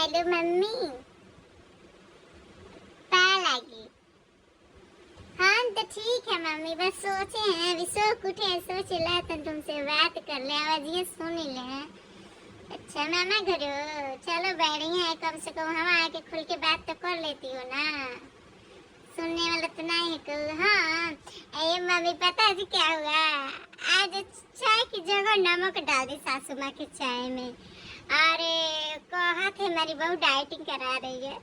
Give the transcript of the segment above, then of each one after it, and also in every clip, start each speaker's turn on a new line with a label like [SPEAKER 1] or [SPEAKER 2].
[SPEAKER 1] Hello mummy पा लगी। हाँ तो ठीक है मम्मी, बस सोचे हैं अभी सो उठे हैं, सोच ला तो तुमसे बात कर ले, आवाज ये सुन ले। अच्छा मामा घर हो, चलो बढ़िया है, कम से कम हम आके खुल के बात तो कर लेती हो ना, सुनने वाला तो नहीं है कोई। हाँ अरे मम्मी पता है क्या हुआ, आज चाय की जगह नमक डाल दी सासू माँ के चाय में। अरे कहा थे हमारी बहू डाइटिंग करा रही है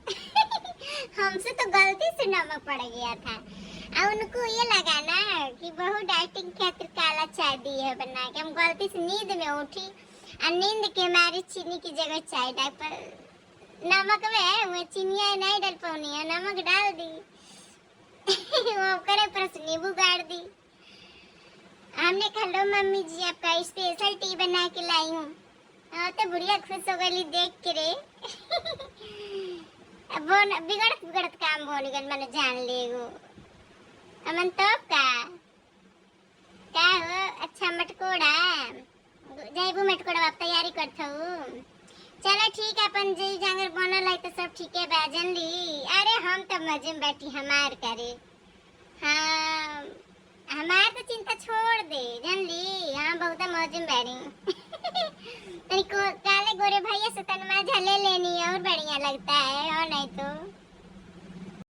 [SPEAKER 1] हमसे तो गलती से नमक पड़ गया था, अब उनको ये लगा ना कि बहू डाइटिंग खातिर काला चाय दी है बना के। हम गलती से नींद में उठी और नींद के हमारी चीनी की जगह चाय डाल पर नमक में वो चीनिया नहीं डाल पानी है, नमक डाल दी वो करे पर नींबू गाड़ दी। हमने कहा लो मम्मी जी आपका स्पेशल टी बना के लाई हूँ। हाँ तो बुढ़िया खुश हो गई देख के रे वो बिगड़त बिगड़त काम बोल गन मैंने जान ले गो अमन तो का हो। अच्छा मटकोड़ा जैबू मटकोड़ा आप तैयारी करत हो। चलो ठीक है अपन जी जांगर बनल है तो सब ठीक है बाजन ली। अरे हम तो मजे में बैठी हमार करे। हाँ हमार तो चिंता छोड़ दे जान ली, हाँ बहुत मौज में बैठी तनिको काले गोरे भैया से तनमा झले लेनी और बढ़िया लगता है और नहीं तो